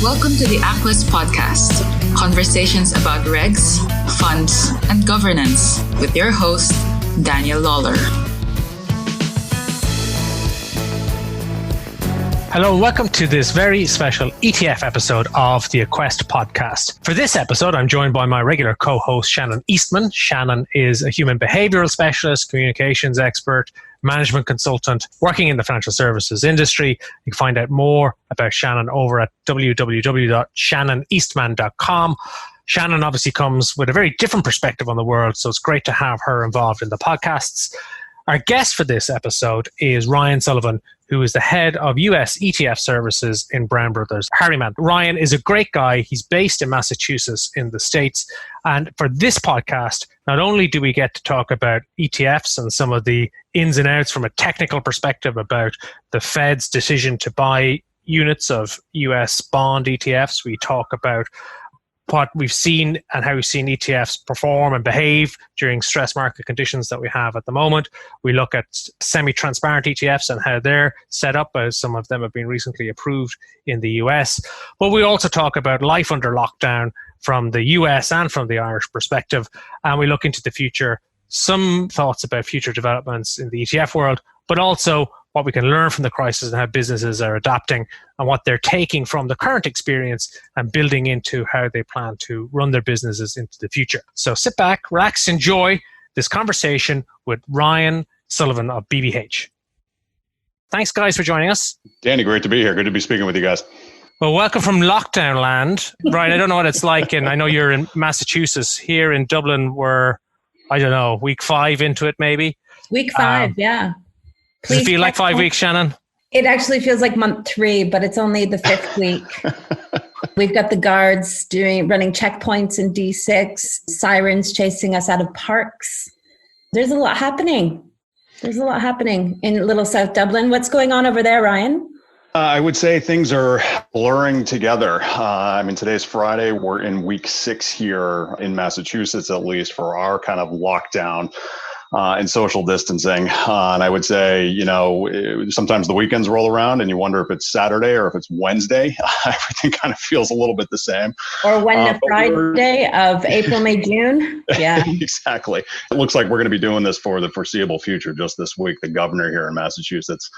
Welcome to the Aquest Podcast, conversations about regs, funds, and governance with your host, Daniel Lawlor. Hello and welcome to this very special ETF episode of the Aquest Podcast. For this episode, I'm joined by my regular co-host, Shannon Eastman. Shannon is a human behavioral specialist, communications expert, management consultant working in the financial services industry. You can find out more about Shannon over at www.shannoneastman.com. Shannon obviously comes with a very different perspective on the world, so it's great to have her involved in the podcasts. Our guest for this episode is Ryan Sullivan, who is the head of US ETF Services in Brown Brothers Harriman. Ryan is a great guy. He's based in Massachusetts in the States. And for this podcast, not only do we get to talk about ETFs and some of the ins and outs from a technical perspective about the Fed's decision to buy units of US bond ETFs, we talk about what we've seen and how we've seen ETFs perform and behave during stress market conditions that we have at the moment. We look at semi-transparent ETFs and how they're set up, as some of them have been recently approved in the US. But we also talk about life under lockdown from the US and from the Irish perspective. And we look into the future, some thoughts about future developments in the ETF world, but also what we can learn from the crisis and how businesses are adapting and what they're taking from the current experience and building into how they plan to run their businesses into the future. So sit back, relax, enjoy this conversation with Ryan Sullivan of BBH. Thanks, guys, for joining us. Danny, great to be here. Good to be speaking with you guys. Well, welcome from lockdown land. Ryan, I don't know what it's like, and I know you're in Massachusetts. Here in Dublin, we're, I don't know, week 5 into it maybe? Week 5, yeah. Does it feel like 5 weeks, Shannon? It actually feels like month 3, but it's only the 5th week. We've got the guards running checkpoints in D6, sirens chasing us out of parks. There's a lot happening. In little South Dublin. What's going on over there, Ryan? I would say things are blurring together. Today's Friday. We're in week 6 here in Massachusetts, at least for our kind of lockdown. And social distancing. And I would say, sometimes the weekends roll around and you wonder if it's Saturday or if it's Wednesday. Everything kind of feels a little bit the same. Or when the Friday of April, May, June. Yeah, exactly. It looks like we're going to be doing this for the foreseeable future. Just this week, the governor here in Massachusetts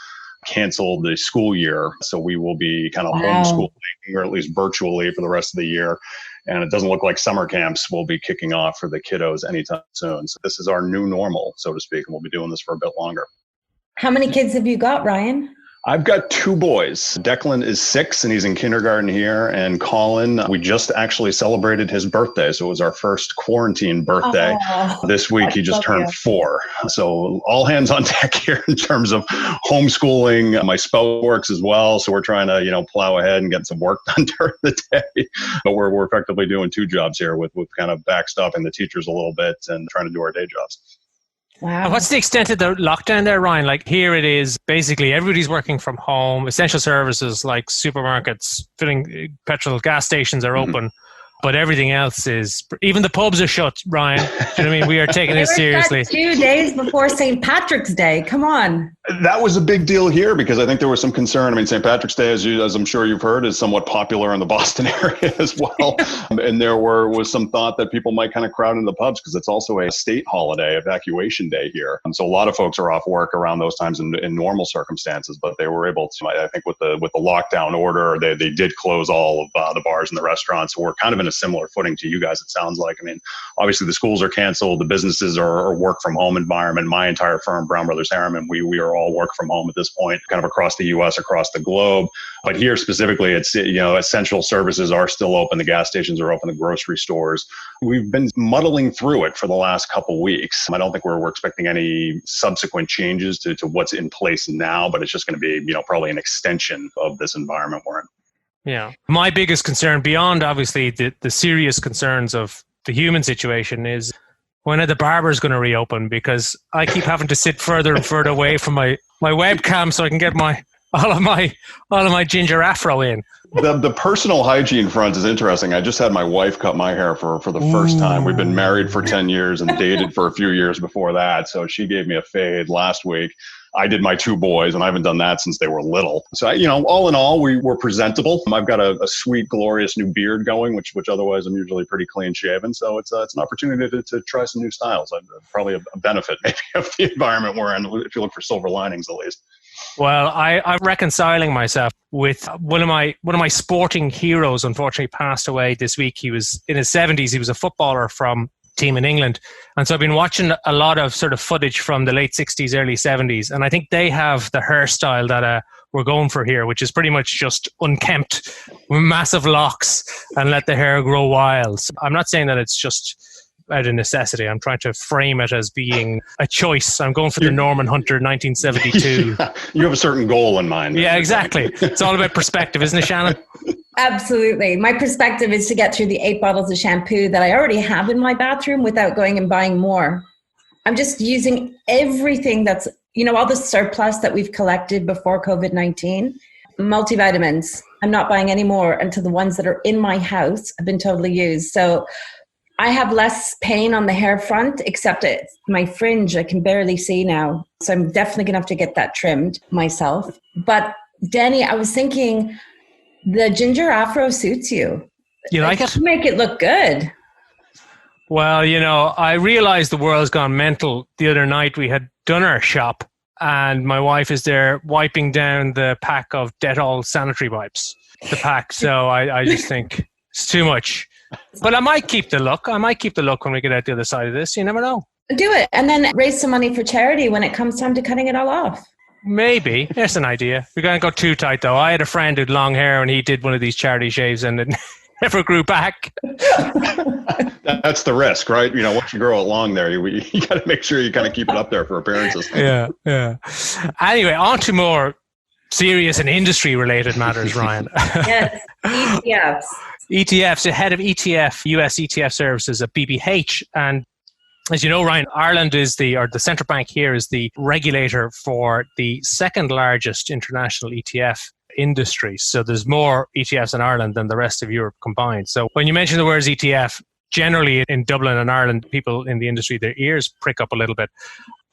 canceled the school year. So we will be kind of homeschooling, or at least virtually, for the rest of the year. And it doesn't look like summer camps will be kicking off for the kiddos anytime soon. So this is our new normal, so to speak, and we'll be doing this for a bit longer. How many kids have you got, Ryan? I've got 2 boys. Declan is 6 and he's in kindergarten here. And Colin, we just actually celebrated his birthday. So it was our first quarantine birthday. This week, he just turned 4. So all hands on deck here in terms of homeschooling. My spouse works as well. So we're trying to, plow ahead and get some work done during the day. But we're effectively doing 2 jobs here with kind of backstopping the teachers a little bit and trying to do our day jobs. Wow. And what's the extent of the lockdown there, Ryan? Like here it is, basically everybody's working from home. Essential services like supermarkets, filling petrol, gas stations are open. But everything else is, even the pubs are shut, Ryan. Do you know what I mean? We are taking this seriously. 2 days before St. Patrick's Day. Come on. That was a big deal here because I think there was some concern. St. Patrick's Day, as I'm sure you've heard, is somewhat popular in the Boston area as well. And there was some thought that people might kind of crowd into the pubs because it's also a state holiday, evacuation day here. And so a lot of folks are off work around those times in normal circumstances, but they were able to, I think with the lockdown order, they did close all of the bars and the restaurants. So we're kind of in a similar footing to you guys, it sounds like. Obviously the schools are canceled, the businesses are work from home environment. My entire firm, Brown Brothers Harriman, we are all work from home at this point, kind of across the US, across the globe. But here specifically, it's, essential services are still open. The gas stations are open, the grocery stores. We've been muddling through it for the last couple weeks. I don't think we're expecting any subsequent changes to what's in place now, but it's just going to be, probably an extension of this environment we're in. Yeah. My biggest concern, beyond obviously the serious concerns of the human situation, is when are the barbers going to reopen? Because I keep having to sit further and further away from my webcam so I can get all of my ginger afro in. The personal hygiene front is interesting. I just had my wife cut my hair for the first time. We've been married for 10 years and dated for a few years before that. So she gave me a fade last week. I did my 2 boys, and I haven't done that since they were little. So, all in all, we were presentable. I've got a sweet, glorious new beard going, which otherwise I'm usually pretty clean shaven. So it's an opportunity to try some new styles. Probably a benefit maybe of the environment we're in, if you look for silver linings at least. Well, I'm reconciling myself with one of my sporting heroes. Unfortunately, passed away this week. He was in his 70s. He was a footballer from team in England, and so I've been watching a lot of sort of footage from the late 60s, early 70s, and I think they have the hairstyle that we're going for here, which is pretty much just unkempt, massive locks, and let the hair grow wild. I'm not saying that it's just out of necessity. I'm trying to frame it as being a choice. I'm going for the Norman Hunter 1972. You have a certain goal in mind. Yeah, exactly. It's all about perspective, isn't it, Shannon? Absolutely. My perspective is to get through the 8 bottles of shampoo that I already have in my bathroom without going and buying more. I'm just using everything that's, all the surplus that we've collected before COVID-19. Multivitamins. I'm not buying any more until the ones that are in my house have been totally used. So I have less pain on the hair front, except my fringe I can barely see now. So I'm definitely going to have to get that trimmed myself. But Danny, I was thinking the ginger afro suits you. You like it? You make it look good. Well, I realized the world's gone mental. The other night we had done our shop and my wife is there wiping down the pack of Dettol sanitary wipes, the pack. So I just think it's too much. But I might keep the look. When we get out the other side of this. You never know. Do it. And then raise some money for charity when it comes time to cutting it all off. Maybe. There's an idea. We're going to go too tight, though. I had a friend who had long hair and he did one of these charity shaves and it never grew back. That's the risk, right? Once you grow it long there, you got to make sure you kind of keep it up there for appearances. Yeah. Anyway, on to more serious and industry-related matters, Ryan. Yes, ETFs. ETFs, the head of ETF, US ETF Services at BBH. And as you know, Ryan, Ireland is the central bank here is the regulator for the second largest international ETF industry. So there's more ETFs in Ireland than the rest of Europe combined. So when you mention the words ETF, generally in Dublin and Ireland, people in the industry, their ears prick up a little bit.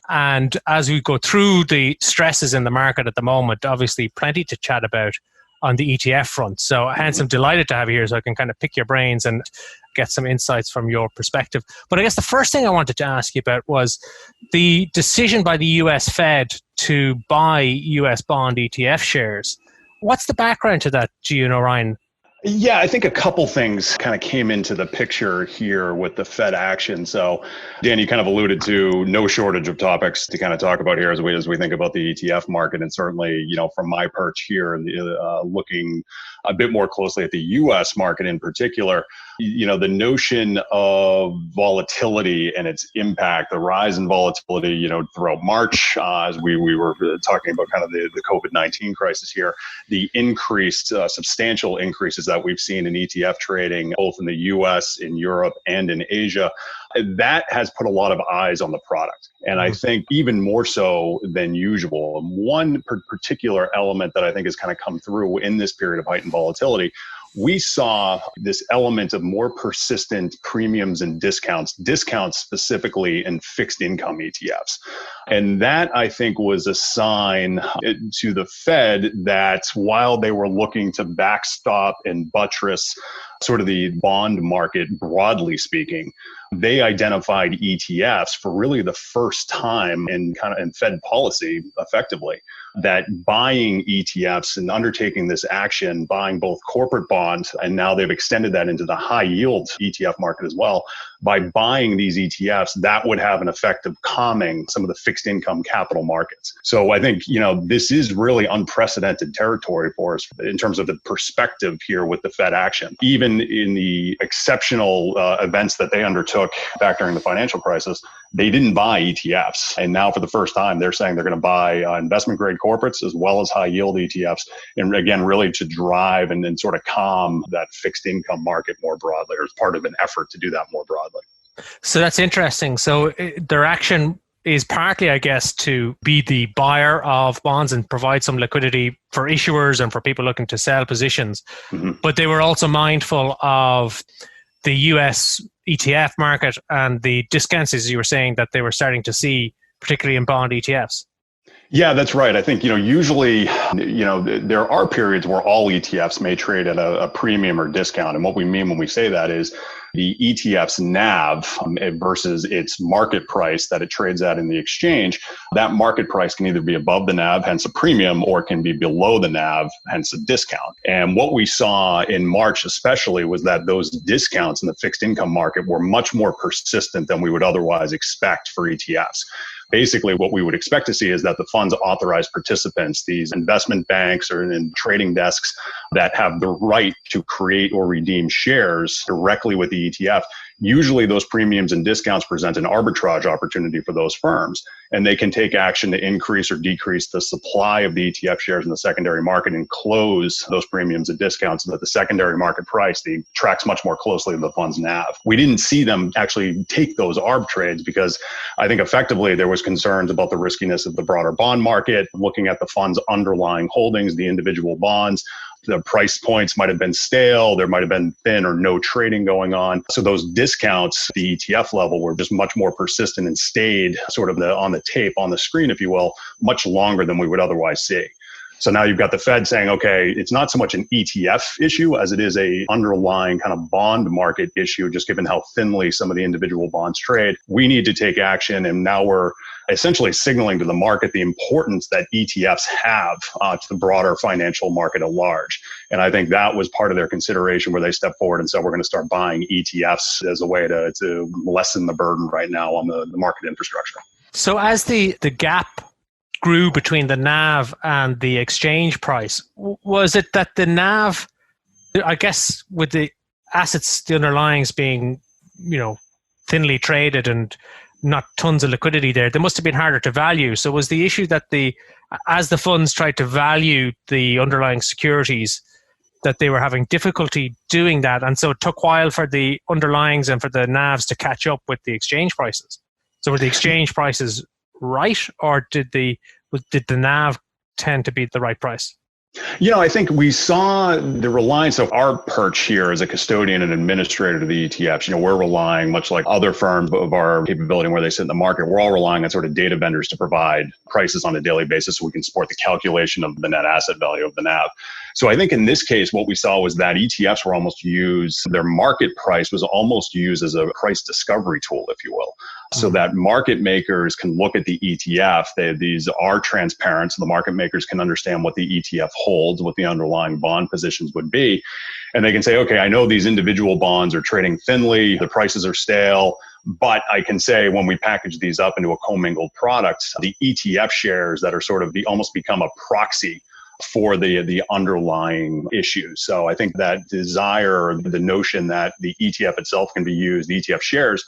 And as we go through the stresses in the market at the moment, obviously plenty to chat about on the ETF front. So hence I'm delighted to have you here so I can kind of pick your brains and get some insights from your perspective. But I guess the first thing I wanted to ask you about was the decision by the US Fed to buy US bond ETF shares. What's the background to that, do you know, Ryan? Yeah, I think a couple things kind of came into the picture here with the Fed action. So, Dan, you kind of alluded to no shortage of topics to kind of talk about here as we think about the ETF market. And certainly, from my perch here and looking a bit more closely at the U.S. market in particular, the notion of volatility and its impact, the rise in volatility, throughout March, as we were talking about kind of the COVID-19 crisis here, the increased, substantial increases that we've seen in ETF trading, both in the US, in Europe, and in Asia, that has put a lot of eyes on the product. And I think even more so than usual. One particular element that I think has kind of come through in this period of heightened volatility, we saw this element of more persistent premiums and discounts specifically in fixed income ETFs. And that, I think, was a sign to the Fed that while they were looking to backstop and buttress sort of the bond market, broadly speaking, they identified ETFs for really the first time in Fed policy, effectively, that buying ETFs and undertaking this action, buying both corporate bonds, and now they've extended that into the high yield ETF market as well. By buying these ETFs, that would have an effect of calming some of the fixed income capital markets. So I think, this is really unprecedented territory for us in terms of the perspective here with the Fed action. Even in the exceptional events that they undertook back during the financial crisis, they didn't buy ETFs. And now for the first time, they're saying they're going to buy investment grade corporates as well as high yield ETFs. And again, really to drive and then sort of calm that fixed income market more broadly, or as part of an effort to do that more broadly. So that's interesting. So their action is partly, I guess, to be the buyer of bonds and provide some liquidity for issuers and for people looking to sell positions. Mm-hmm. But they were also mindful of the US ETF market and the discounts, as you were saying, that they were starting to see, particularly in bond ETFs. Yeah, that's right. I think, usually, there are periods where all ETFs may trade at a premium or discount. And what we mean when we say that is the ETF's NAV versus its market price that it trades at in the exchange. That market price can either be above the NAV, hence a premium, or it can be below the NAV, hence a discount. And what we saw in March especially was that those discounts in the fixed income market were much more persistent than we would otherwise expect for ETFs. Basically, what we would expect to see is that the fund's authorized participants, these investment banks or in trading desks that have the right to create or redeem shares directly with the ETF, usually those premiums and discounts present an arbitrage opportunity for those firms. And they can take action to increase or decrease the supply of the ETF shares in the secondary market and close those premiums and discounts so that the secondary market price tracks much more closely to the fund's NAV. We didn't see them actually take those arb trades because I think effectively there was concerns about the riskiness of the broader bond market, looking at the fund's underlying holdings, the individual bonds. The price points might have been stale. There might have been thin or no trading going on. So those discounts, the ETF level, were just much more persistent and stayed sort of on the tape, on the screen, if you will, much longer than we would otherwise see. So now you've got the Fed saying, okay, it's not so much an ETF issue as it is a underlying kind of bond market issue, just given how thinly some of the individual bonds trade. We need to take action. And now we're essentially signaling to the market the importance that ETFs have to the broader financial market at large. And I think that was part of their consideration where they stepped forward and said, we're going to start buying ETFs as a way to lessen the burden right now on the market infrastructure. So as the gap grew between the NAV and the exchange price, was it that the NAV, I guess with the assets, the underlyings being, thinly traded and not tons of liquidity there, they must have been harder to value. So was the issue that as the funds tried to value the underlying securities, that they were having difficulty doing that, and so it took a while for the underlyings and for the NAVs to catch up with the exchange prices? So were the exchange prices right, or did the NAV tend to be the right price? I think we saw the reliance of our perch here as a custodian and administrator to the ETFs. We're relying, much like other firms of our capability where they sit in the market, we're all relying on sort of data vendors to provide prices on a daily basis so we can support the calculation of the net asset value of the NAV. So I think in this case, what we saw was that ETFs were almost used, their market price was almost used as a price discovery tool, if you will. So that market makers can look at the ETF. These are transparent, so the market makers can understand what the ETF holds, what the underlying bond positions would be. And they can say, okay, I know these individual bonds are trading thinly, the prices are stale, but I can say when we package these up into a commingled product, the ETF shares that are sort of almost become a proxy for the underlying issues. So I think that desire, the notion that the ETF itself can be used, the ETF shares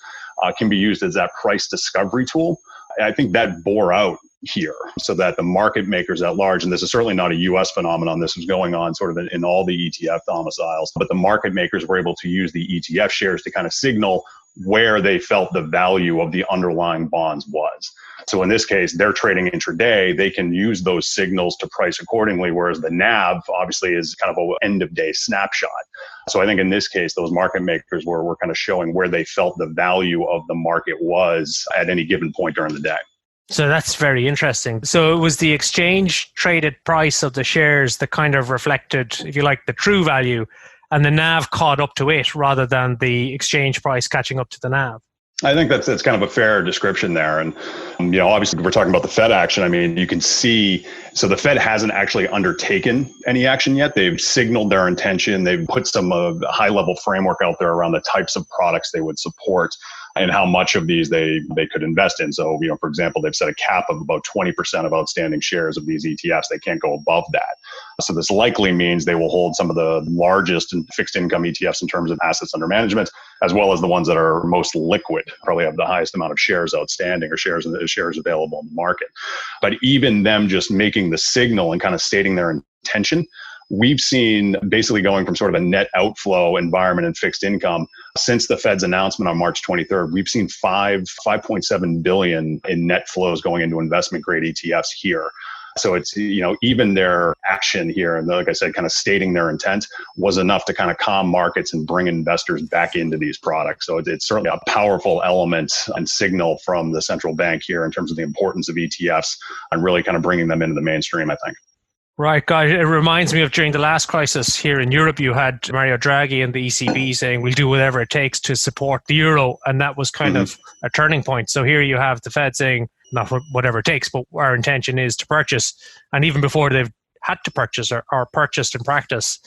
can be used as that price discovery tool, I think that bore out here, so that the market makers at large, and this is certainly not a US phenomenon, this was going on sort of in all the ETF domiciles, but the market makers were able to use the ETF shares to kind of signal where they felt the value of the underlying bonds was. So in this case, they're trading intraday. They can use those signals to price accordingly, whereas the NAV obviously is kind of an end-of-day snapshot. So I think in this case, those market makers were kind of showing where they felt the value of the market was at any given point during the day. So that's very interesting. So it was the exchange traded price of the shares that kind of reflected, if you like, the true value, and the NAV caught up to it rather than the exchange price catching up to the NAV. I think that's kind of a fair description there. And, obviously we're talking about the Fed action. I mean, you can see, so the Fed hasn't actually undertaken any action yet. They've signaled their intention. They've put some high level framework out there around the types of products they would support and how much of these they could invest in. So, for example, they've set a cap of about 20% of outstanding shares of these ETFs. They can't go above that. So this likely means they will hold some of the largest fixed income ETFs in terms of assets under management, as well as the ones that are most liquid, probably have the highest amount of shares outstanding or shares available in the market. But even them just making the signal and kind of stating their intention, we've seen basically going from sort of a net outflow environment in fixed income since the Fed's announcement on March 23rd. We've seen $5.7 billion in net flows going into investment grade ETFs here. So it's, even their action here, and like I said, kind of stating their intent was enough to kind of calm markets and bring investors back into these products. So it's certainly a powerful element and signal from the central bank here in terms of the importance of ETFs and really kind of bringing them into the mainstream, I think. Right, guys. It reminds me of during the last crisis here in Europe, you had Mario Draghi and the ECB saying, we'll do whatever it takes to support the euro. And that was kind of a turning point. So here you have the Fed saying, not whatever it takes, but our intention is to purchase. And even before they've had to purchase or purchased in practice,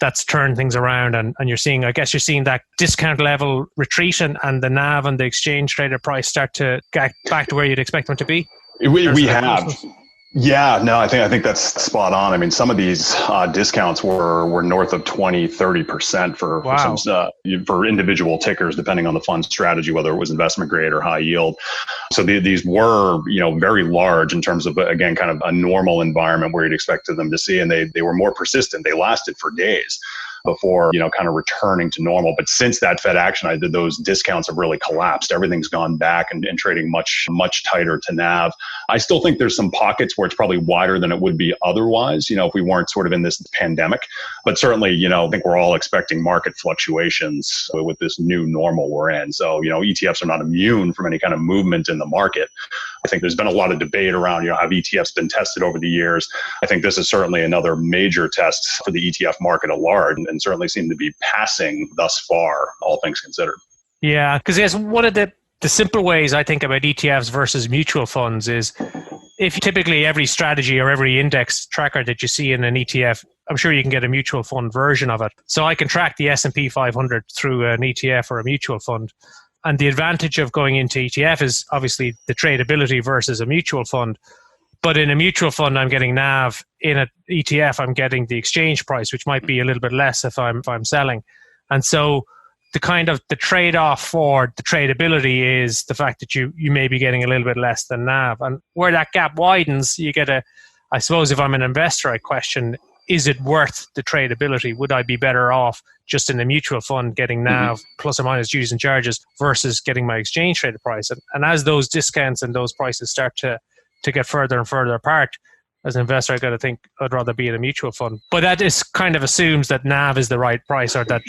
that's turned things around. And you're seeing that discount level retreat and the NAV and the exchange traded price start to get back to where you'd expect them to be. We have. Yeah, no, I think that's spot on. I mean, some of these discounts were north of 20-30% for individual tickers, depending on the fund strategy, whether it was investment grade or high yield. So these were, very large in terms of, again, kind of a normal environment where you'd expect them to see, and they were more persistent. They lasted for days before, kind of returning to normal. But since that Fed action, those discounts have really collapsed. Everything's gone back and trading much, much tighter to NAV. I still think there's some pockets where it's probably wider than it would be otherwise, if we weren't sort of in this pandemic. But certainly, I think we're all expecting market fluctuations with this new normal we're in. So, ETFs are not immune from any kind of movement in the market. I think there's been a lot of debate around, have ETFs been tested over the years? I think this is certainly another major test for the ETF market at large, and certainly seem to be passing thus far, all things considered. Yeah, because yes, one of the simple ways I think about ETFs versus mutual funds is if typically every strategy or every index tracker that you see in an ETF, I'm sure you can get a mutual fund version of it. So I can track the S&P 500 through an ETF or a mutual fund. And the advantage of going into ETF is obviously the tradability versus a mutual fund. But in a mutual fund, I'm getting NAV. In an ETF, I'm getting the exchange price, which might be a little bit less if I'm selling. And so the trade-off for the tradability is the fact that you may be getting a little bit less than NAV. And where that gap widens, you get I suppose if I'm an investor, I question, is it worth the tradability? Would I be better off just in a mutual fund getting NAV plus or minus duties and charges versus getting my exchange traded price? And as those discounts and those prices start to get further and further apart, as an investor, I got to think I'd rather be in a mutual fund. But that is kind of assumes that NAV is the right price, or that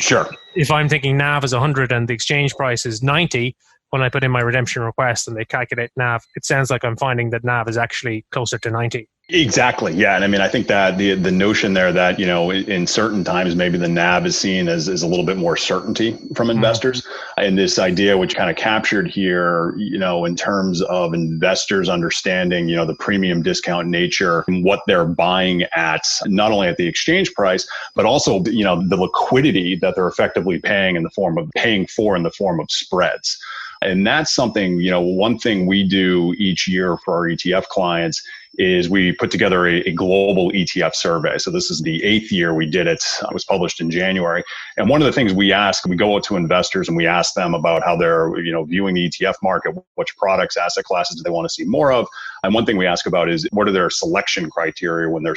if I'm thinking NAV is 100 and the exchange price is 90, when I put in my redemption request and they calculate NAV, it sounds like I'm finding that NAV is actually closer to 90. Exactly. Yeah. And I mean, I think that the notion there that, in certain times, maybe the NAV is seen as a little bit more certainty from investors. And this idea, which kind of captured here, in terms of investors understanding, the premium discount nature and what they're buying at, not only at the exchange price, but also, the liquidity that they're effectively paying in the form of spreads. And that's something, one thing we do each year for our ETF clients is we put together a global ETF survey. So this is the 8th year we did it. It was published in January. And one of the things we go out to investors and we ask them about how they're, viewing the ETF market, which products, asset classes do they want to see more of? And one thing we ask about is what are their selection criteria when they're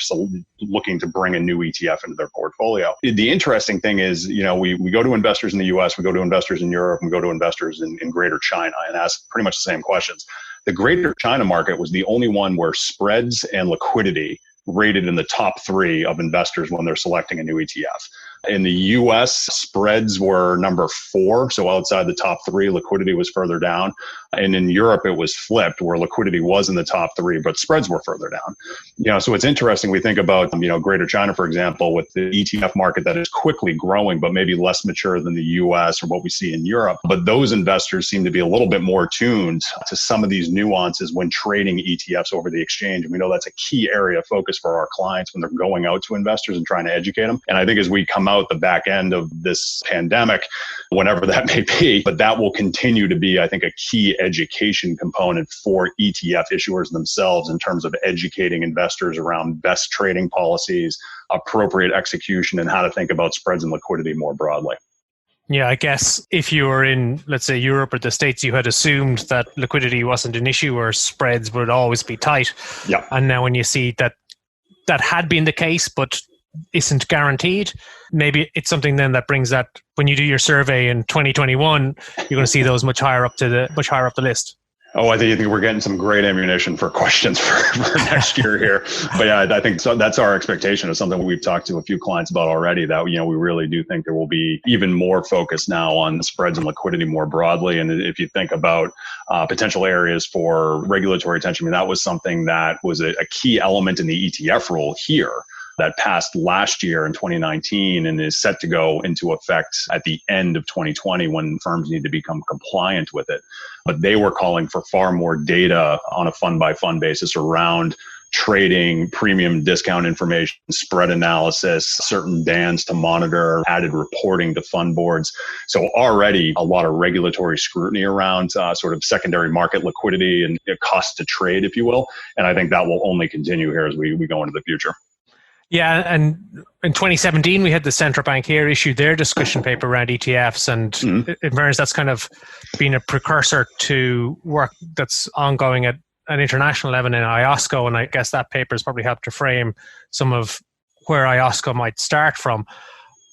looking to bring a new ETF into their portfolio? The interesting thing is, we go to investors in the US, we go to investors in Europe, we go to investors in Greater China and ask pretty much the same questions. The Greater China market was the only one where spreads and liquidity rated in the top 3 of investors when they're selecting a new ETF. In the US, spreads were number 4. So outside the top 3, liquidity was further down. And in Europe, it was flipped, where liquidity was in the top 3, but spreads were further down. So it's interesting. We think about, Greater China, for example, with the ETF market that is quickly growing, but maybe less mature than the US or what we see in Europe. But those investors seem to be a little bit more tuned to some of these nuances when trading ETFs over the exchange. And we know that's a key area of focus for our clients when they're going out to investors and trying to educate them. And I think as we come out the back end of this pandemic, whenever that may be, but that will continue to be, I think, a key education component for ETF issuers themselves in terms of educating investors around best trading policies, appropriate execution, and how to think about spreads and liquidity more broadly. Yeah, I guess if you were in, let's say, Europe or the States, you had assumed that liquidity wasn't an issue or spreads would always be tight. Yeah. And now when you see that had been the case, but isn't guaranteed, maybe it's something then that brings that, when you do your survey in 2021, you're going to see those much higher up the list. Oh, I think we're getting some great ammunition for questions for next year here. But yeah, I think so. That's our expectation. It's something we've talked to a few clients about already, that, we really do think there will be even more focus now on spreads and liquidity more broadly. And if you think about potential areas for regulatory attention, that was something that was a key element in the ETF rule here that passed last year in 2019 and is set to go into effect at the end of 2020 when firms need to become compliant with it. But they were calling for far more data on a fund-by-fund basis around trading, premium discount information, spread analysis, certain bands to monitor, added reporting to fund boards. So already a lot of regulatory scrutiny around sort of secondary market liquidity and cost to trade, if you will. And I think that will only continue here as we go into the future. Yeah, and in 2017, we had the central bank here issue their discussion paper around ETFs, and in fairness, that's kind of been a precursor to work that's ongoing at an international level in IOSCO, and I guess that paper has probably helped to frame some of where IOSCO might start from.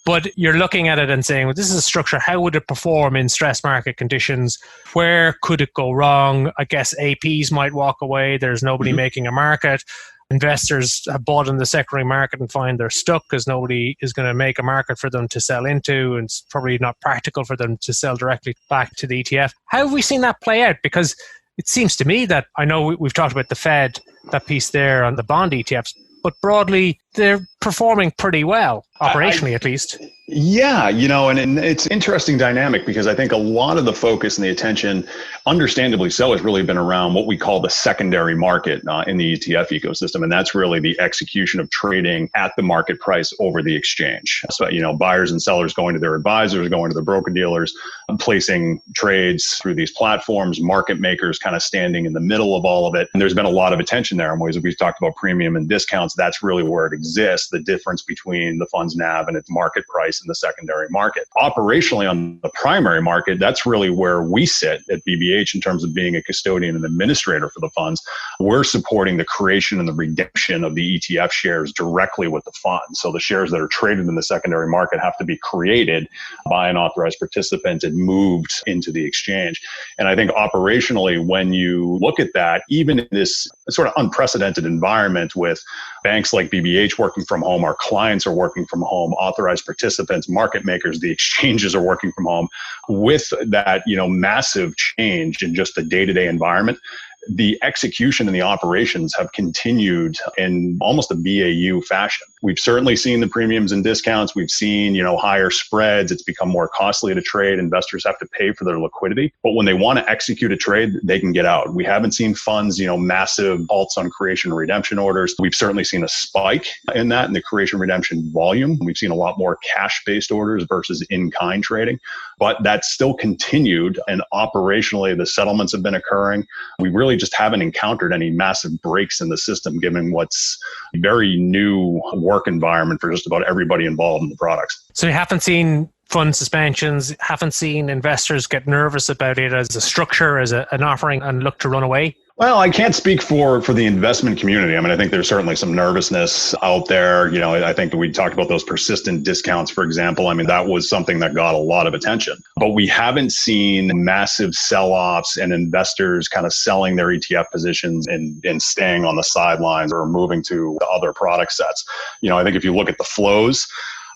But you're looking at it and saying, well, this is a structure, how would it perform in stress market conditions? Where could it go wrong? I guess APs might walk away, there's nobody making a market. Investors have bought in the secondary market and find they're stuck because nobody is going to make a market for them to sell into, and it's probably not practical for them to sell directly back to the ETF. How have we seen that play out? Because it seems to me that, I know we've talked about the Fed, that piece there on the bond ETFs, but broadly, they're performing pretty well, operationally at least. Yeah, and it's interesting dynamic because I think a lot of the focus and the attention, understandably so, has really been around what we call the secondary market in the ETF ecosystem. And that's really the execution of trading at the market price over the exchange. So, buyers and sellers going to their advisors, going to the broker dealers, placing trades through these platforms, market makers kind of standing in the middle of all of it. And there's been a lot of attention there. And we've talked about premium and discounts. That's really where it exists, the difference between the fund's NAV and its market price in the secondary market. Operationally on the primary market, that's really where we sit at BBH in terms of being a custodian and administrator for the funds. We're supporting the creation and the redemption of the ETF shares directly with the fund. So the shares that are traded in the secondary market have to be created by an authorized participant and moved into the exchange. And I think operationally, when you look at that, even in this sort of unprecedented environment with banks like BBH working from home, our clients are working from home, authorized participants, market makers, the exchanges are working from home, with that, massive change in just the day-to-day environment, the execution and the operations have continued in almost a BAU fashion. We've certainly seen the premiums and discounts. We've seen, higher spreads. It's become more costly to trade. Investors have to pay for their liquidity. But when they want to execute a trade, they can get out. We haven't seen funds, massive halts on creation and redemption orders. We've certainly seen a spike in that, in the creation redemption volume. We've seen a lot more cash-based orders versus in-kind trading. But that's still continued. And operationally, the settlements have been occurring. We really just haven't encountered any massive breaks in the system, given what's a very new work environment for just about everybody involved in the products. So you haven't seen fund suspensions, haven't seen investors get nervous about it as a structure, as an offering, and look to run away? Well, I can't speak for the investment community. I think there's certainly some nervousness out there. I think that we talked about those persistent discounts, for example. That was something that got a lot of attention. But we haven't seen massive sell-offs and investors kind of selling their ETF positions and staying on the sidelines or moving to other product sets. I think if you look at the flows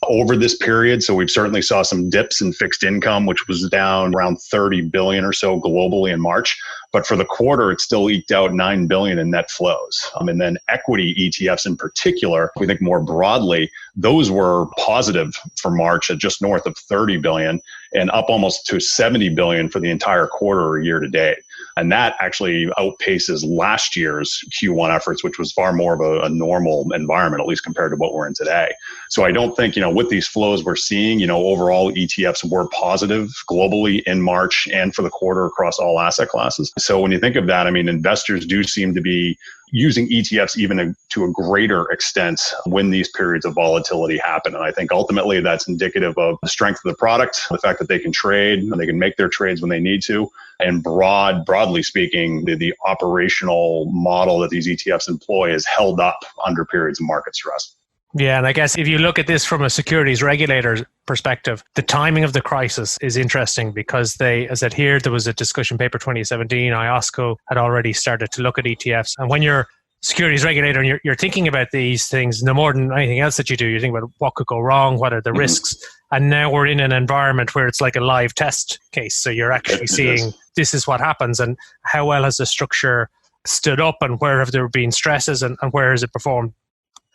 over this period, so we've certainly saw some dips in fixed income, which was down around 30 billion or so globally in March. But for the quarter, it still eked out 9 billion in net flows. And then equity ETFs in particular, we think more broadly, those were positive for March at just north of 30 billion and up almost to 70 billion for the entire quarter or year to date. And that actually outpaces last year's Q1 efforts, which was far more of a normal environment, at least compared to what we're in today. So I don't think, with these flows we're seeing, overall ETFs were positive globally in March and for the quarter across all asset classes. So when you think of that, investors do seem to be using ETFs even to a greater extent when these periods of volatility happen. And I think ultimately that's indicative of the strength of the product, the fact that they can trade and they can make their trades when they need to. And broadly speaking, the operational model that these ETFs employ is held up under periods of market stress. Yeah, and I guess if you look at this from a securities regulator's perspective, the timing of the crisis is interesting because they, as I said here, there was a discussion paper 2017, IOSCO had already started to look at ETFs. And when you're securities regulator and you're thinking about these things, no more than anything else that you do, you're thinking about what could go wrong, what are the risks. And now we're in an environment where it's like a live test case. So you're actually seeing this is what happens and how well has the structure stood up and where have there been stresses and where has it performed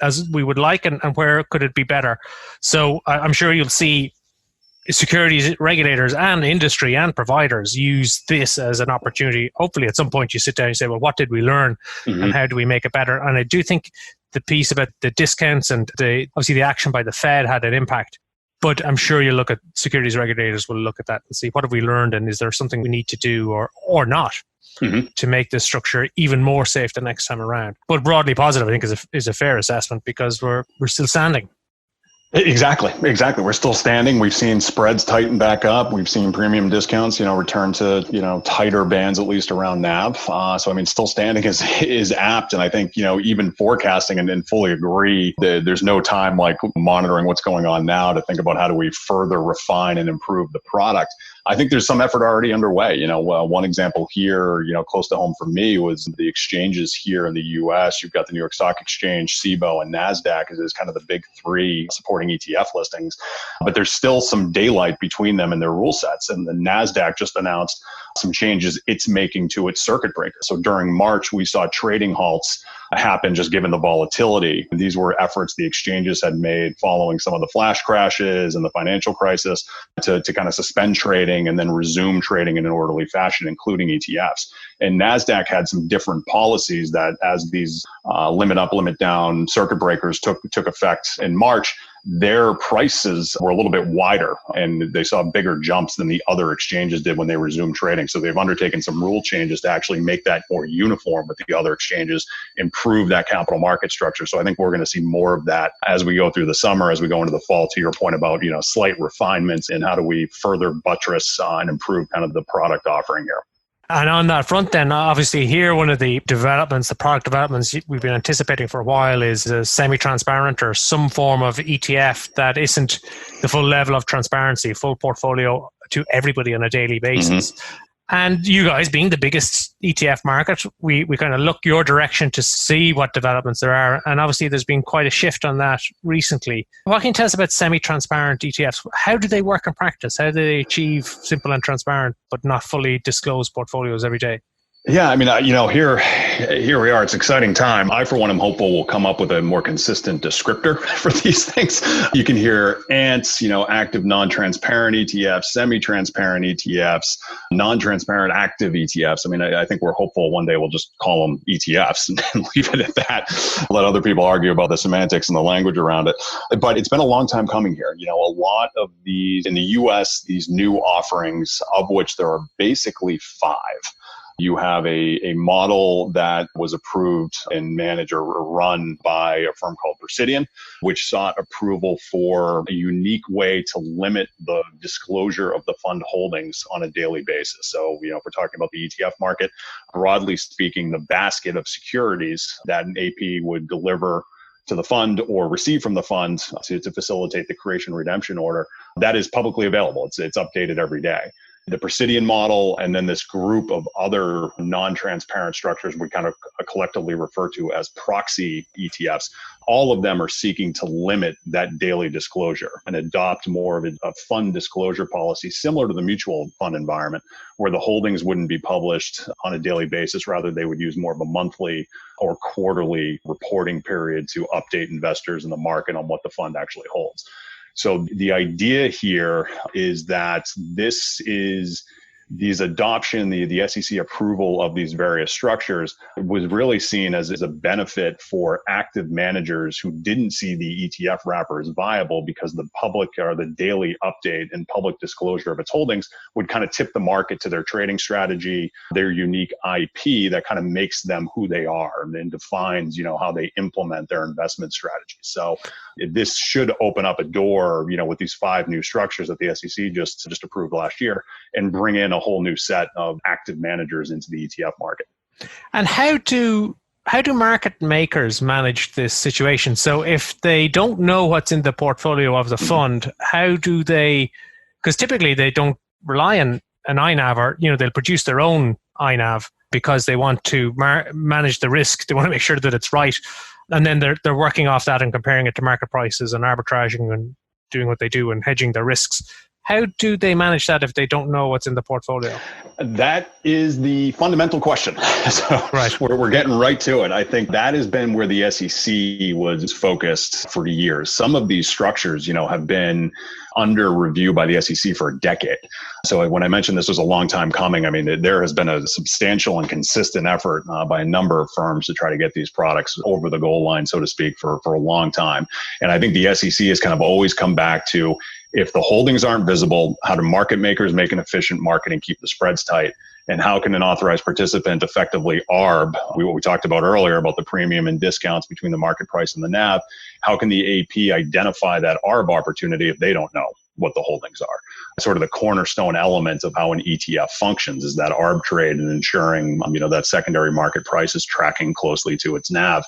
as we would like and where could it be better. So I'm sure you'll see securities regulators and industry and providers use this as an opportunity. Hopefully at some point you sit down and say, well, what did we learn and how do we make it better? And I do think the piece about the discounts and obviously the action by the Fed had an impact. But I'm sure you look at securities regulators will look at that and see what have we learned and is there something we need to do or not to make this structure even more safe the next time around. But broadly positive, I think, is a fair assessment because we're still standing. Exactly. We're still standing. We've seen spreads tighten back up. We've seen premium discounts, return to, tighter bands, at least around NAV. So, still standing is apt. And I think, even forecasting and fully agree that there's no time like monitoring what's going on now to think about how do we further refine and improve the product. I think there's some effort already underway. One example here, close to home for me was the exchanges here in the US. You've got the New York Stock Exchange, CBOE, and NASDAQ is kind of the big three supporting ETF listings. But there's still some daylight between them and their rule sets. And the NASDAQ just announced some changes it's making to its circuit breaker. So during March, we saw trading halts happen just given the volatility. These were efforts the exchanges had made following some of the flash crashes and the financial crisis to kind of suspend trading and then resume trading in an orderly fashion, including ETFs. And NASDAQ had some different policies that as these limit up, limit down circuit breakers took effect in March, their prices were a little bit wider and they saw bigger jumps than the other exchanges did when they resumed trading. So they've undertaken some rule changes to actually make that more uniform with the other exchanges, improve that capital market structure. So I think we're going to see more of that as we go through the summer, as we go into the fall, to your point about, slight refinements in how do we further buttress and improve kind of the product offering here. And on that front then, obviously here, one of the developments, the product developments we've been anticipating for a while is a semi-transparent or some form of ETF that isn't the full level of transparency, full portfolio to everybody on a daily basis. And you guys being the biggest ETF market, we kind of look your direction to see what developments there are. And obviously there's been quite a shift on that recently. What can you tell us about semi-transparent ETFs? How do they work in practice? How do they achieve simple and transparent but not fully disclosed portfolios every day? Yeah, here we are. It's an exciting time. I, for one, am hopeful we'll come up with a more consistent descriptor for these things. You can hear ANTs, active non-transparent ETFs, semi-transparent ETFs, non-transparent active ETFs. I think we're hopeful one day we'll just call them ETFs and leave it at that. Let other people argue about the semantics and the language around it. But it's been a long time coming here. A lot of these in the US, these new offerings, of which there are basically 5. You have a model that was approved and managed or run by a firm called Presidian, which sought approval for a unique way to limit the disclosure of the fund holdings on a daily basis. So, if we're talking about the ETF market, broadly speaking, the basket of securities that an AP would deliver to the fund or receive from the fund to facilitate the creation redemption order, that is publicly available. It's updated every day. The Presidian model and then this group of other non-transparent structures we kind of collectively refer to as proxy ETFs, all of them are seeking to limit that daily disclosure and adopt more of a fund disclosure policy similar to the mutual fund environment, where the holdings wouldn't be published on a daily basis. Rather, they would use more of a monthly or quarterly reporting period to update investors in the market on what the fund actually holds. So the idea here is that these adoption, the SEC approval of these various structures was really seen as a benefit for active managers who didn't see the ETF wrapper as viable because the public or the daily update and public disclosure of its holdings would kind of tip the market to their trading strategy, their unique IP that kind of makes them who they are and then defines, how they implement their investment strategy. So this should open up a door, with these 5 new structures that the SEC just approved last year and bring in a whole new set of active managers into the ETF market. And how do how do market makers manage this situation? So if they don't know what's in the portfolio of the fund, how do they, because typically they don't rely on an INAV, or they'll produce their own INAV because they want to manage the risk. They want to make sure that it's right. And then they're working off that and comparing it to market prices and arbitraging and doing what they do and hedging their risks. How do they manage that if they don't know what's in the portfolio? That is the fundamental question. So right. we're getting right to it. I think that has been where the SEC was focused for years. Some of these structures, have been under review by the SEC for a decade. So when I mentioned this was a long time coming, I mean, there has been a substantial and consistent effort by a number of firms to try to get these products over the goal line, so to speak, for a long time. And I think the SEC has kind of always come back to, if the holdings aren't visible, how do market makers make an efficient market and keep the spreads tight? And how can an authorized participant effectively ARB, what we talked about earlier about the premium and discounts between the market price and the NAV, how can the AP identify that ARB opportunity if they don't know what the holdings are? Sort of the cornerstone element of how an ETF functions is that ARB trade and ensuring that secondary market price is tracking closely to its NAV.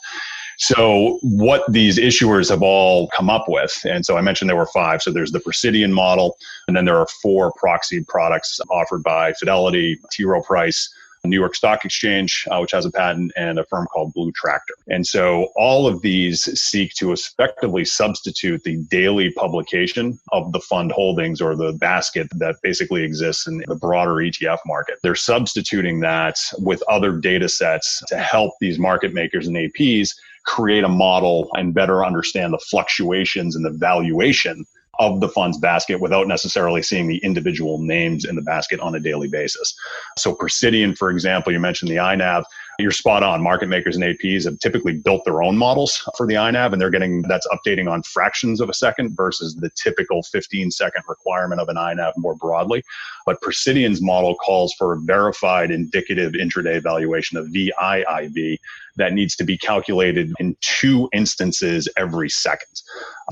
So what these issuers have all come up with, and so I mentioned there were 5. So there's the Presidian model, and then there are 4 proxy products offered by Fidelity, T. Rowe Price, New York Stock Exchange, which has a patent, and a firm called Blue Tractor. And so all of these seek to effectively substitute the daily publication of the fund holdings or the basket that basically exists in the broader ETF market. They're substituting that with other data sets to help these market makers and APs create a model and better understand the fluctuations and the valuation of the fund's basket without necessarily seeing the individual names in the basket on a daily basis. So Presidian, for example, you mentioned the INAV. You're spot on. Market makers and APs have typically built their own models for the INAV, and that's updating on fractions of a second versus the typical 15-second requirement of an INAV more broadly. But Presidian's model calls for a verified indicative intraday valuation of VIIV that needs to be calculated in 2 instances every second.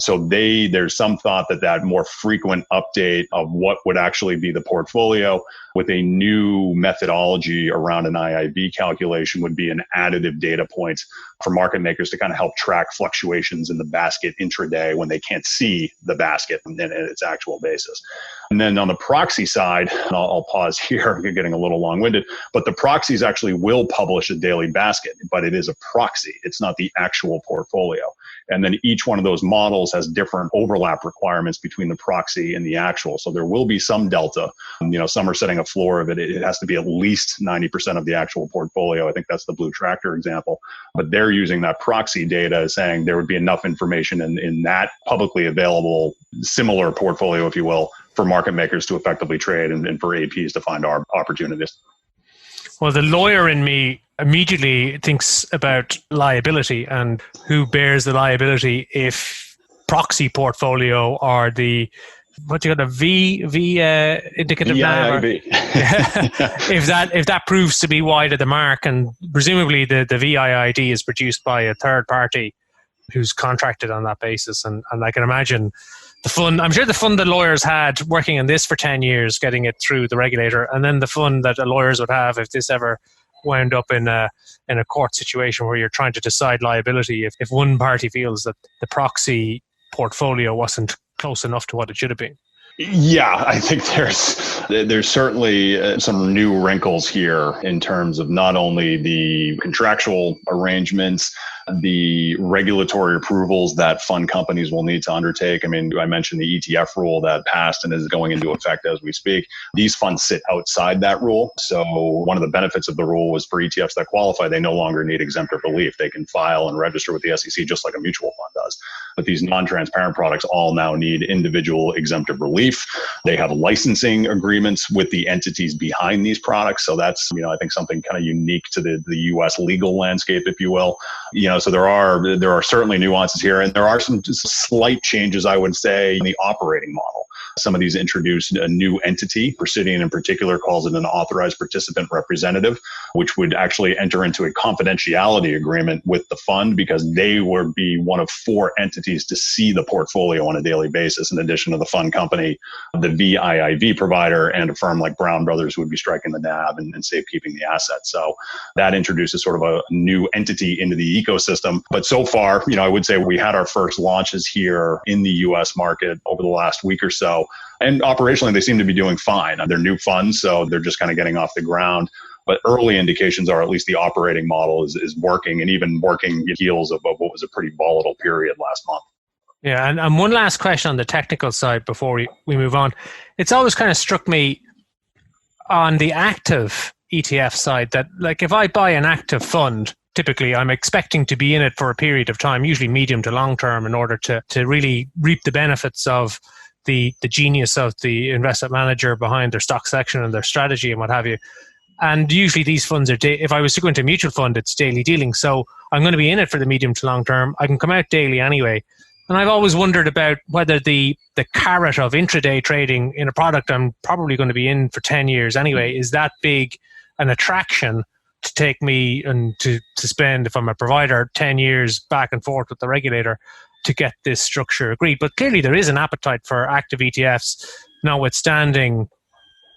So there's some thought that more frequent update of what would actually be the portfolio with a new methodology around an IIV calculation would be an additive data point for market makers to kind of help track fluctuations in the basket intraday when they can't see the basket in its actual basis. And then on the proxy side, and I'll pause here, I'm getting a little long-winded, but the proxies actually will publish a daily basket, but it is a proxy. It's not the actual portfolio. And then each one of those models has different overlap requirements between the proxy and the actual. So there will be some delta. Some are setting a floor of it. It has to be at least 90% of the actual portfolio. I think that's the Blue Tractor example. But they're using that proxy data saying there would be enough information in that publicly available similar portfolio, if you will, for market makers to effectively trade and for APs to find our opportunities. Well, the lawyer in me immediately thinks about liability and who bears the liability if proxy portfolio or the indicative NAV. If that proves to be wide of the mark, and presumably the VIID is produced by a third party who's contracted on that basis, and I can imagine the fund, I'm sure the fund the lawyers had working on this for 10 years, getting it through the regulator, and then the fund that the lawyers would have if this ever wound up in a court situation where you're trying to decide liability if one party feels that the proxy portfolio wasn't close enough to what it should have been. Yeah, I think there's certainly some new wrinkles here in terms of not only the contractual arrangements, the regulatory approvals that fund companies will need to undertake. I mean, I mentioned the ETF rule that passed and is going into effect as we speak. These funds sit outside that rule. So one of the benefits of the rule was for ETFs that qualify, they no longer need exemptive relief. They can file and register with the SEC just like a mutual fund does. But these non-transparent products all now need individual exemptive relief. They have licensing agreements with the entities behind these products. So that's, I think something kind of unique to the US legal landscape, if you will. So there are certainly nuances here, and there are some slight changes, I would say, in the operating model. Some of these introduce a new entity. Presidian in particular calls it an authorized participant representative, which would actually enter into a confidentiality agreement with the fund because they would be one of 4 entities to see the portfolio on a daily basis, in addition to the fund company, the VIIV provider, and a firm like Brown Brothers who would be striking the NAV and safekeeping the assets. So that introduces sort of a new entity into the ecosystem. But so far, I would say we had our first launches here in the US market over the last week or so. And operationally, they seem to be doing fine. They're new funds, so they're just kind of getting off the ground. But early indications are at least the operating model is working, and even working at heels of what was a pretty volatile period last month. Yeah, and one last question on the technical side before we move on. It's always kind of struck me on the active ETF side that, like, if I buy an active fund, typically I'm expecting to be in it for a period of time, usually medium to long term, in order to really reap the benefits of the genius of the investment manager behind their stock selection and their strategy and what have you. And usually these funds are, if I was to go into a mutual fund, it's daily dealing. So I'm going to be in it for the medium to long term. I can come out daily anyway. And I've always wondered about whether the carrot of intraday trading in a product I'm probably going to be in for 10 years anyway, is that big an attraction to take me and to spend, if I'm a provider, 10 years back and forth with the regulator to get this structure agreed. But clearly there is an appetite for active ETFs, notwithstanding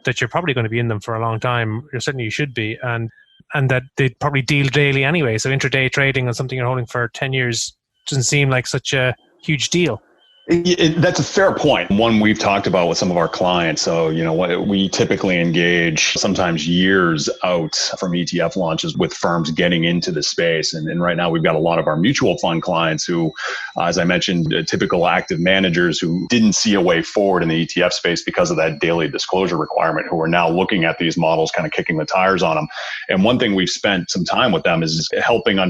that you're probably going to be in them for a long time. Certainly you should be. And that they probably deal daily anyway. So intraday trading on something you're holding for 10 years doesn't seem like such a huge deal. That's a fair point. One we've talked about with some of our clients. So, we typically engage sometimes years out from ETF launches with firms getting into the space. And right now we've got a lot of our mutual fund clients who, as I mentioned, typical active managers who didn't see a way forward in the ETF space because of that daily disclosure requirement, who are now looking at these models, kind of kicking the tires on them. And one thing we've spent some time with them is helping them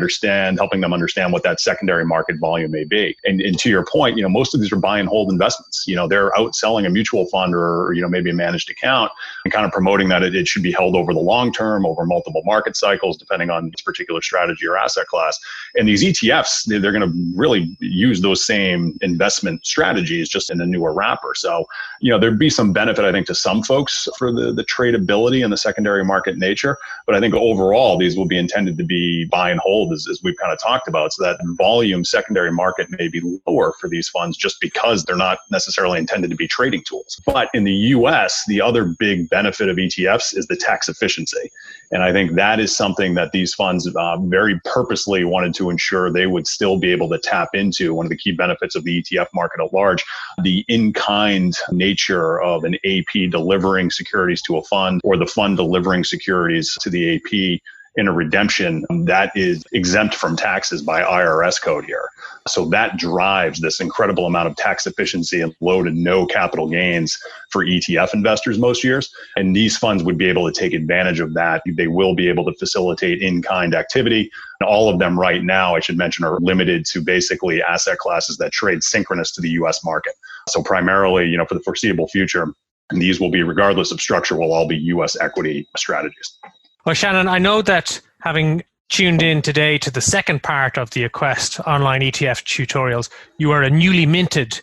understand what that secondary market volume may be. And to your point, most of these are buy and hold investments. They're outselling a mutual fund or, maybe a managed account and kind of promoting that it should be held over the long term, over multiple market cycles, depending on its particular strategy or asset class. And these ETFs, they're going to really use those same investment strategies just in a newer wrapper. So, there'd be some benefit, I think, to some folks for the tradability and the secondary market nature. But I think overall, these will be intended to be buy and hold, as we've kind of talked about, so that volume secondary market may be lower for these funds just because they're not necessarily intended to be trading tools. But in the US, the other big benefit of ETFs is the tax efficiency. And I think that is something that these funds very purposely wanted to ensure they would still be able to tap into. One of the key benefits of the ETF market at large, the in-kind nature of an AP delivering securities to a fund, or the fund delivering securities to the AP in a redemption that is exempt from taxes by IRS code here. So that drives this incredible amount of tax efficiency and low to no capital gains for ETF investors most years. And these funds would be able to take advantage of that. They will be able to facilitate in-kind activity. And all of them right now, I should mention, are limited to basically asset classes that trade synchronous to the US market. So primarily, for the foreseeable future, these will be, regardless of structure, will all be US equity strategies. Well, Shannon, I know that having tuned in today to the second part of the Aquest online ETF tutorials, you are a newly minted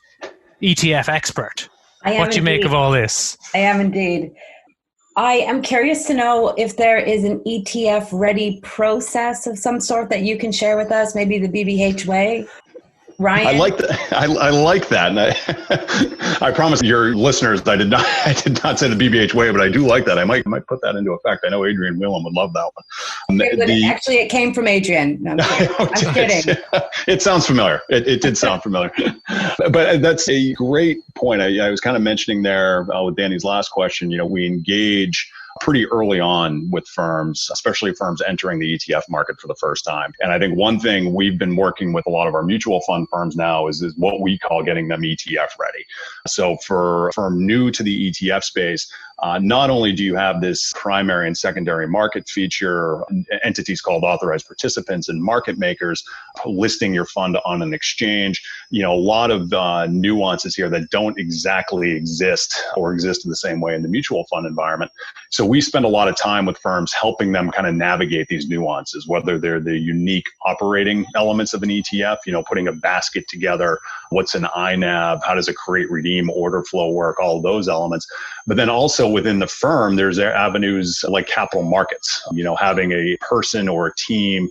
ETF expert. What do you make of all this? I am indeed. I am curious to know if there is an ETF ready process of some sort that you can share with us, maybe the BBH way. Ryan? I like that. I like that. And I promise your listeners, I did not say the BBH way, but I do like that. I might put that into effect. I know Adrian Whelan would love that one. Actually, it came from Adrian. No, I'm kidding. It sounds familiar. It did sound familiar. But that's a great point. I was kind of mentioning there with Danny's last question, we engage pretty early on with firms, especially firms entering the ETF market for the first time. And I think one thing we've been working with a lot of our mutual fund firms now is what we call getting them ETF ready. So for a firm new to the ETF space, not only do you have this primary and secondary market feature, entities called authorized participants and market makers listing your fund on an exchange, a lot of nuances here that don't exactly exist or exist in the same way in the mutual fund environment. So we spend a lot of time with firms helping them kind of navigate these nuances, whether they're the unique operating elements of an ETF, putting a basket together what's an INAV, how does a create redeem order flow work, all of those elements. But then also within the firm, there's avenues like capital markets, having a person or a team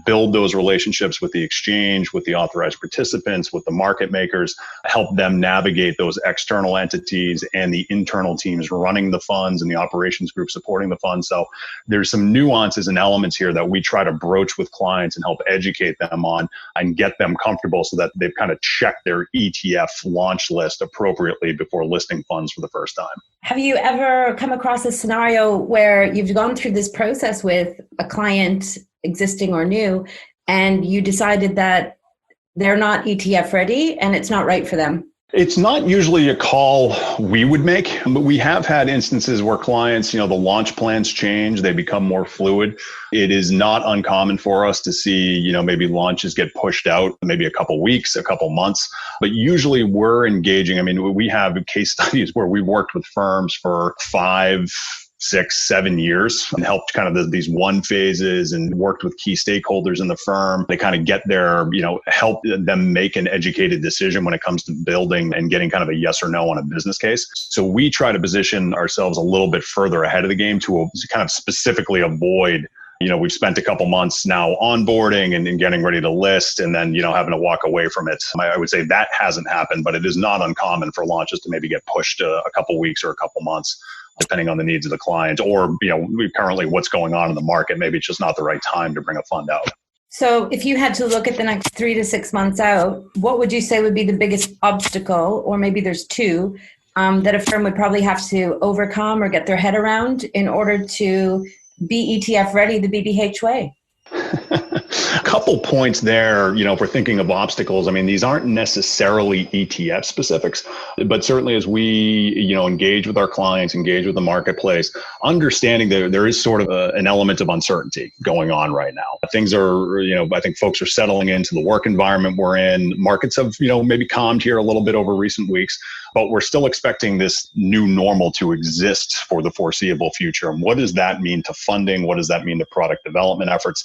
build those relationships with the exchange, with the authorized participants, with the market makers, help them navigate those external entities and the internal teams running the funds and the operations group supporting the funds. So there's some nuances and elements here that we try to broach with clients and help educate them on and get them comfortable so that they've kind of checked their ETF launch list appropriately before listing funds for the first time. Have you ever come across a scenario where you've gone through this process with a client, existing or new, and you decided that they're not ETF ready and it's not right for them? It's not usually a call we would make, but we have had instances where clients, the launch plans change, they become more fluid. It is not uncommon for us to see, maybe launches get pushed out, maybe a couple weeks, a couple months, but usually we're engaging. We have case studies where we've worked with firms for 5, 6, 7 years and helped kind of these one phases and worked with key stakeholders in the firm. They kind of get their, help them make an educated decision when it comes to building and getting kind of a yes or no on a business case. So we try to position ourselves a little bit further ahead of the game to kind of specifically avoid, we've spent a couple months now onboarding and getting ready to list and then, having to walk away from it. I would say that hasn't happened, but it is not uncommon for launches to maybe get pushed a couple weeks or a couple months, depending on the needs of the client or, currently what's going on in the market. Maybe it's just not the right time to bring a fund out. So if you had to look at the next 3 to 6 months out, what would you say would be the biggest obstacle, or maybe there's two, that a firm would probably have to overcome or get their head around in order to be ETF ready the BBH way? A couple points there, if we're thinking of obstacles, these aren't necessarily ETF specifics, but certainly as we, engage with our clients, engage with the marketplace, understanding that there is sort of an element of uncertainty going on right now. Things are, I think folks are settling into the work environment we're in. Markets have, maybe calmed here a little bit over recent weeks, but we're still expecting this new normal to exist for the foreseeable future. And what does that mean to funding? What does that mean to product development efforts?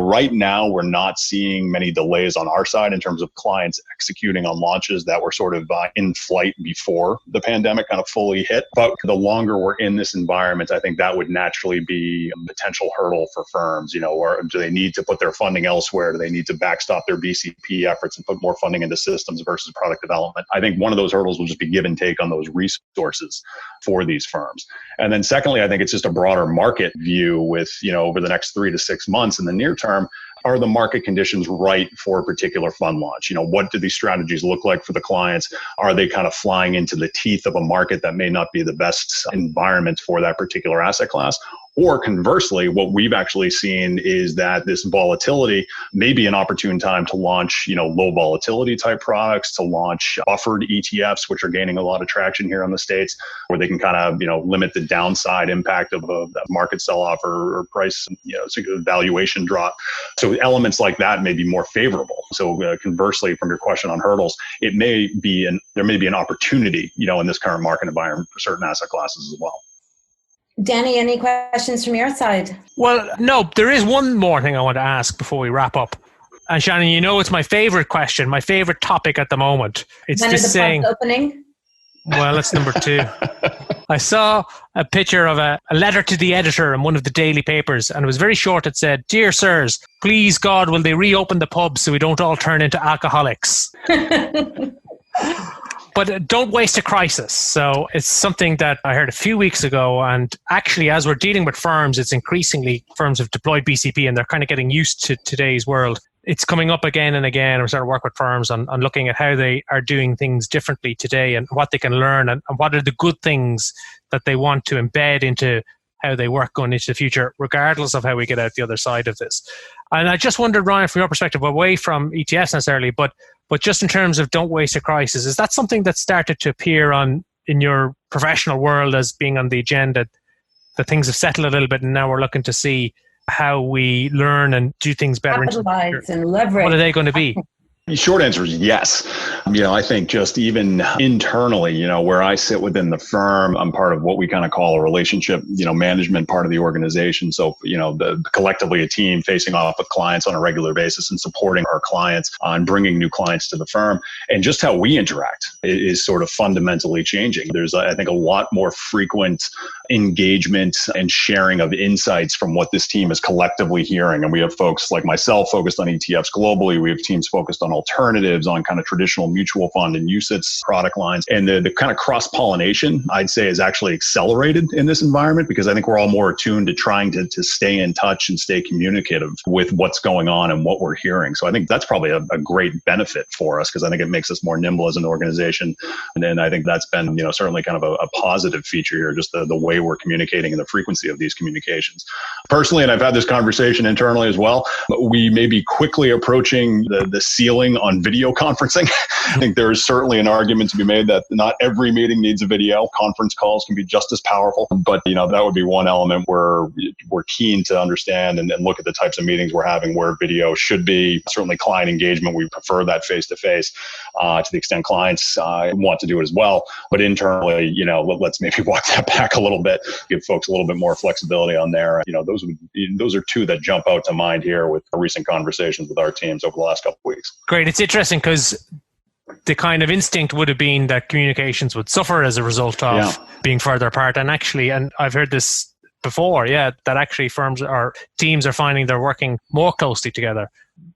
Right now, we're not seeing many delays on our side in terms of clients executing on launches that were sort of in flight before the pandemic kind of fully hit. But the longer we're in this environment, I think that would naturally be a potential hurdle for firms, or do they need to put their funding elsewhere? Do they need to backstop their BCP efforts and put more funding into systems versus product development? I think one of those hurdles will just be give and take on those resources for these firms. And then secondly, I think it's just a broader market view with, over the next 3 to 6 months in the near term, are the market conditions right for a particular fund launch? What do these strategies look like for the clients? Are they kind of flying into the teeth of a market that may not be the best environment for that particular asset class? Or conversely, what we've actually seen is that this volatility may be an opportune time to launch, low volatility type products, to launch buffered ETFs, which are gaining a lot of traction here in the States, where they can kind of, limit the downside impact of a market sell-off or price, valuation drop. So elements like that may be more favorable. So conversely, from your question on hurdles, there may be an opportunity, in this current market environment for certain asset classes as well. Danny, any questions from your side? Well, no, there is one more thing I want to ask before we wrap up. And Shannon, it's my favorite question, my favorite topic at the moment. It's when just saying, opening? Well, that's number 2. I saw a picture of a letter to the editor in one of the daily papers, and it was very short. It said, "Dear sirs, please God, will they reopen the pub so we don't all turn into alcoholics?" But don't waste a crisis. So it's something that I heard a few weeks ago. And actually, as we're dealing with firms, it's increasingly firms have deployed BCP and they're kind of getting used to today's world. It's coming up again and again. We're starting to work with firms on looking at how they are doing things differently today and what they can learn and what are the good things that they want to embed into how they work going into the future, regardless of how we get out the other side of this. And I just wondered, Ryan, from your perspective, away from ETFs necessarily, but just in terms of don't waste a crisis, is that something that started to appear in your professional world as being on the agenda, that things have settled a little bit and now we're looking to see how we learn and do things better? Capitalize and leverage. What are they going to be? The short answer is yes. I think just even internally, where I sit within the firm, I'm part of what we kind of call a relationship, management part of the organization. So, collectively a team facing off with clients on a regular basis and supporting our clients on bringing new clients to the firm. And just how we interact is sort of fundamentally changing. There's, I think, a lot more frequent engagement and sharing of insights from what this team is collectively hearing. And we have folks like myself focused on ETFs globally. We have teams focused on alternatives, on kind of traditional mutual fund and UCITS product lines. And the kind of cross-pollination, I'd say, is actually accelerated in this environment because I think we're all more attuned to trying to stay in touch and stay communicative with what's going on and what we're hearing. So I think that's probably a great benefit for us because I think it makes us more nimble as an organization. And then I think that's been, certainly kind of a positive feature here, just the way we're communicating and the frequency of these communications. Personally, and I've had this conversation internally as well, we may be quickly approaching the ceiling on video conferencing. I think there's certainly an argument to be made that not every meeting needs a video. Conference calls can be just as powerful, but that would be one element where we're keen to understand and look at the types of meetings we're having where video should be. Certainly client engagement, we prefer that face-to-face to the extent clients want to do it as well. But internally, let's maybe walk that back a little bit, give folks a little bit more flexibility on there. Those are two that jump out to mind here with recent conversations with our teams over the last couple of weeks. Great. It's interesting because the kind of instinct would have been that communications would suffer as a result of being further apart. And I've heard this before, that actually firms or teams are finding they're working more closely together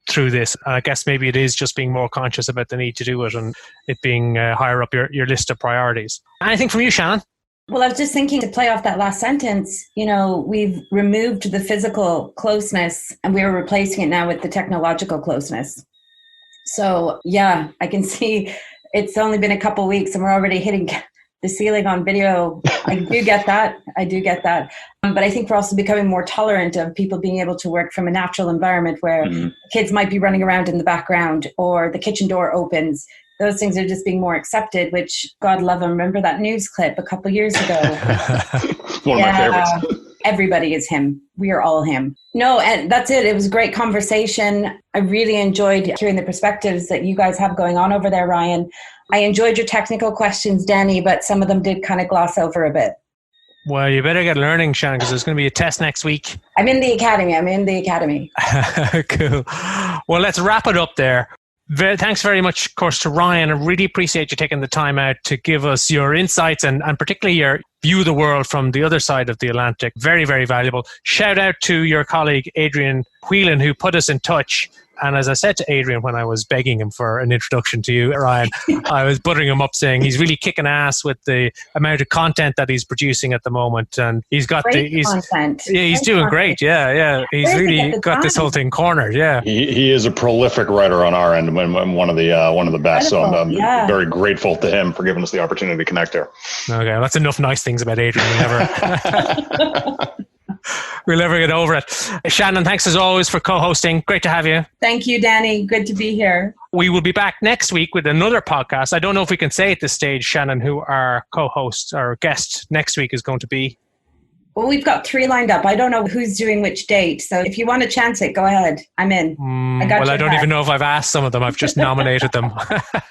through this. And I guess maybe it is just being more conscious about the need to do it and it being higher up your list of priorities. Anything from you, Shannon? Well, I was just thinking to play off that last sentence, we've removed the physical closeness and we're replacing it now with the technological closeness. So, I can see it's only been a couple of weeks and we're already hitting the ceiling on video. I do get that. But I think we're also becoming more tolerant of people being able to work from a natural environment where kids might be running around in the background or the kitchen door opens. Those things are just being more accepted, which, God love them. Remember that news clip a couple of years ago? One of my favorites. Everybody is him. We are all him. No, and that's it. It was a great conversation. I really enjoyed hearing the perspectives that you guys have going on over there, Ryan. I enjoyed your technical questions, Danny, but some of them did kind of gloss over a bit. Well, you better get learning, Shannon, because there's going to be a test next week. I'm in the academy. Cool. Well, let's wrap it up there. Thanks very much, of course, to Ryan. I really appreciate you taking the time out to give us your insights and particularly your view of the world from the other side of the Atlantic. Very, very valuable. Shout out to your colleague, Adrian Whelan, who put us in touch. And as I said to Adrian when I was begging him for an introduction to you, Ryan, I was buttering him up saying he's really kicking ass with the amount of content that he's producing at the moment. And he's got content. Yeah, he's doing great. Yeah. He's really got this whole thing cornered. Yeah. He is a prolific writer on our end and one of the best. So I'm very grateful to him for giving us the opportunity to connect here. Okay. That's enough nice things about Adrian. We'll never get over it. Shannon, thanks as always for co-hosting. Great to have you. Thank you, Danny. Good to be here. We will be back next week with another podcast. I don't know if we can say at this stage, Shannon, who our co-host or guest next week is going to be. Well, we've got 3 lined up. I don't know who's doing which date. So if you want to chance it, go ahead. I'm in. I don't even know if I've asked some of them. I've just nominated them.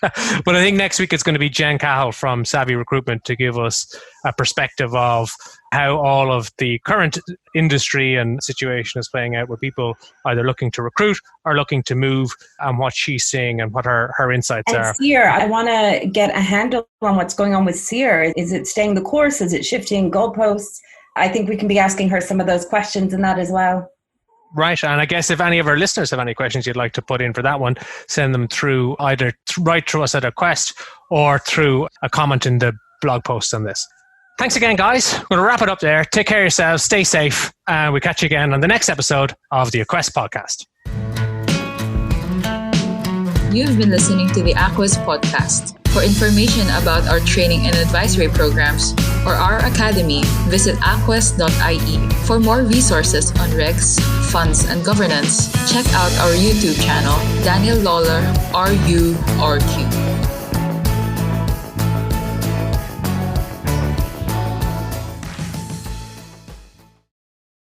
But I think next week it's going to be Jen Cahill from Savvy Recruitment to give us a perspective of how all of the current industry and situation is playing out with people either looking to recruit or looking to move and what she's seeing and what her insights are. SEER, I want to get a handle on what's going on with SEER. Is it staying the course? Is it shifting goalposts? I think we can be asking her some of those questions in that as well. Right. And I guess if any of our listeners have any questions you'd like to put in for that one, send them through either right through us at a quest or through a comment in the blog post on this. Thanks again, guys. We're going to wrap it up there. Take care of yourselves. Stay safe. And we'll catch you again on the next episode of the Aquest Podcast. You've been listening to the Aquest Podcast. For information about our training and advisory programs or our academy, visit aquest.ie. For more resources on regs, funds, and governance, check out our YouTube channel, Daniel Lawlor, RU, RQ.